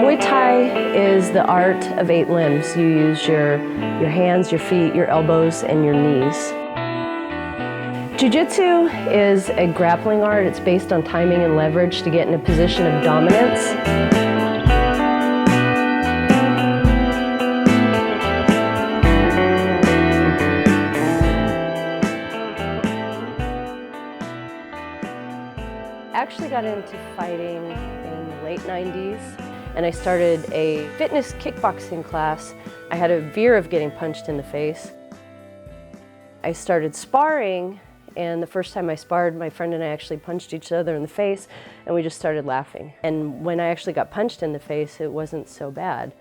Muay Thai is the art of 8 limbs. You use your hands, your feet, your elbows, and your knees. Jiu-Jitsu is a grappling art. It's based on timing and leverage to get in a position of dominance. I actually got into fighting in the late 90s, and I started a fitness kickboxing class. I had a fear of getting punched in the face. I started sparring, and the first time I sparred, my friend and I actually punched each other in the face, and we just started laughing. And when I actually got punched in the face, it wasn't so bad.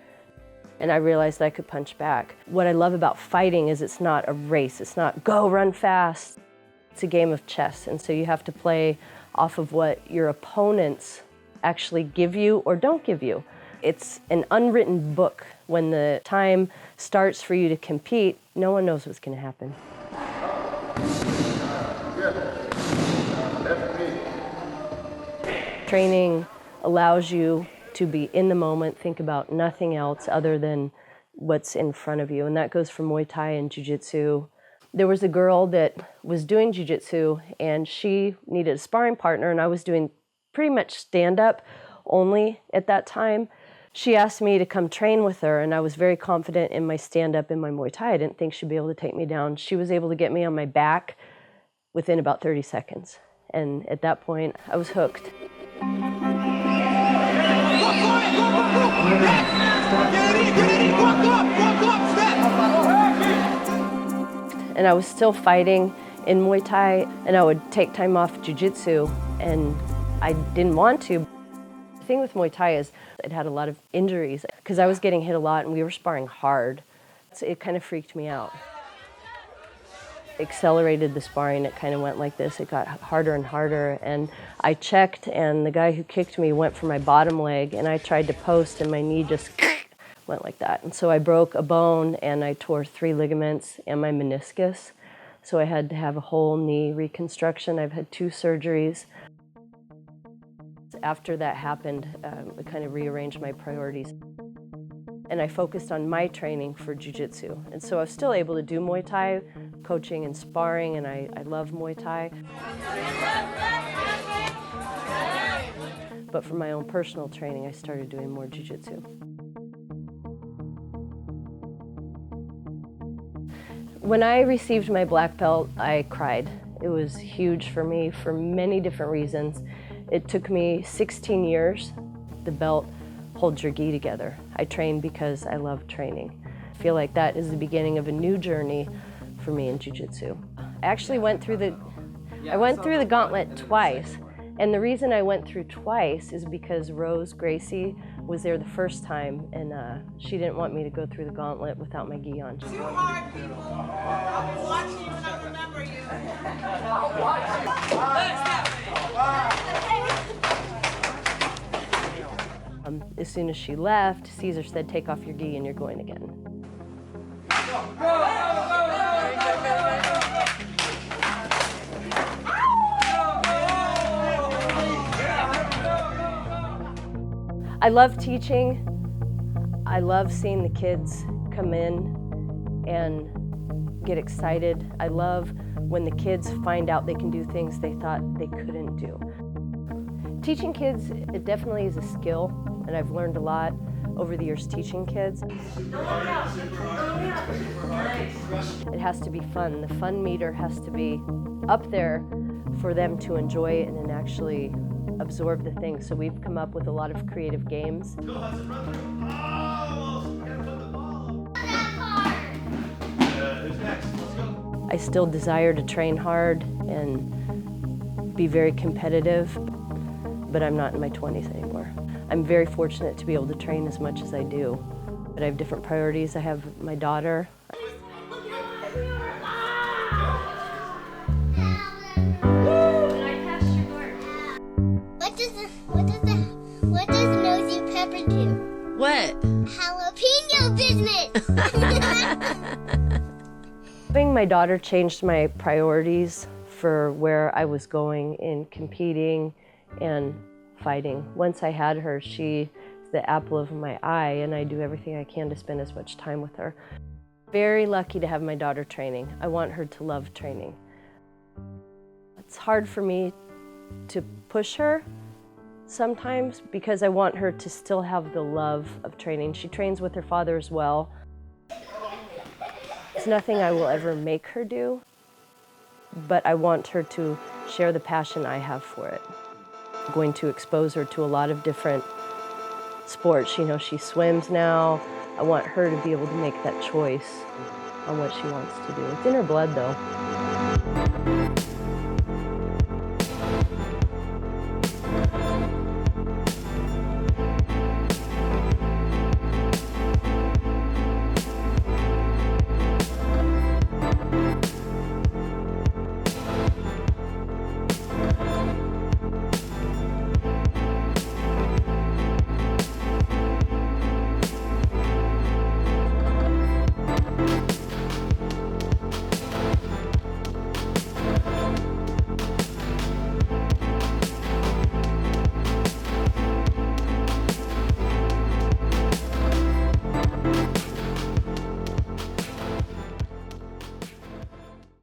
And I realized I could punch back. What I love about fighting is it's not a race. It's not go, run fast. It's a game of chess, and so you have to play off of what your opponents actually give you or don't give you. It's an unwritten book. When the time starts for you to compete, no one knows what's going to happen. Training allows you to be in the moment, think about nothing else other than what's in front of you, and that goes for Muay Thai and Jiu-Jitsu. There was a girl that was doing Jiu-Jitsu, and she needed a sparring partner, and I was doing pretty much stand-up only at that time. She asked me to come train with her, and I was very confident in my stand-up and my Muay Thai. I didn't think she'd be able to take me down. She was able to get me on my back within about 30 seconds, and at that point, I was hooked. And I was still fighting in Muay Thai, and I would take time off Jiu-Jitsu, and I didn't want to. The thing with Muay Thai is it had a lot of injuries because I was getting hit a lot and we were sparring hard. So it kind of freaked me out. Accelerated the sparring, it kind of went like this. It got harder and harder, and I checked, and the guy who kicked me went for my bottom leg, and I tried to post, and my knee just went like that. And so I broke a bone, and I tore 3 ligaments and my meniscus. So I had to have a whole knee reconstruction. I've had 2 surgeries. After that happened, I kind of rearranged my priorities. And I focused on my training for Jiu-Jitsu. And so I was still able to do Muay Thai, coaching and sparring, and I love Muay Thai. But for my own personal training, I started doing more Jiu-Jitsu. When I received my black belt, I cried. It was huge for me for many different reasons. It took me 16 years. The belt holds your gi together. I train because I love training. I feel like that is the beginning of a new journey for me in Jiu-Jitsu. I actually went through the gauntlet twice. And the reason I went through twice is because Rose Gracie was there the first time, and she didn't want me to go through the gauntlet without my gi on. Too hard, people. I've been watching you and I remember you. As soon as she left, Caesar said, "Take off your gi and you're going again." I love teaching. I love seeing the kids come in and get excited. I love when the kids find out they can do things they thought they couldn't do. Teaching kids, it definitely is a skill, and I've learned a lot over the years teaching kids. It has to be fun. The fun meter has to be up there for them to enjoy it and actually absorb the thing. So we've come up with a lot of creative games. I still desire to train hard and be very competitive, but I'm not in my 20s anymore. I'm very fortunate to be able to train as much as I do, but I have different priorities. I have my daughter. What does Nosy Pepper do? What? Jalapeno business! Having my daughter changed my priorities for where I was going in competing and fighting. Once I had her, she is the apple of my eye, and I do everything I can to spend as much time with her. Very lucky to have my daughter training. I want her to love training. It's hard for me to push her sometimes because I want her to still have the love of training. She trains with her father as well. It's nothing I will ever make her do, but I want her to share the passion I have for it. I'm going to expose her to a lot of different sports. You know, she swims now. I want her to be able to make that choice on what she wants to do. It's in her blood, though.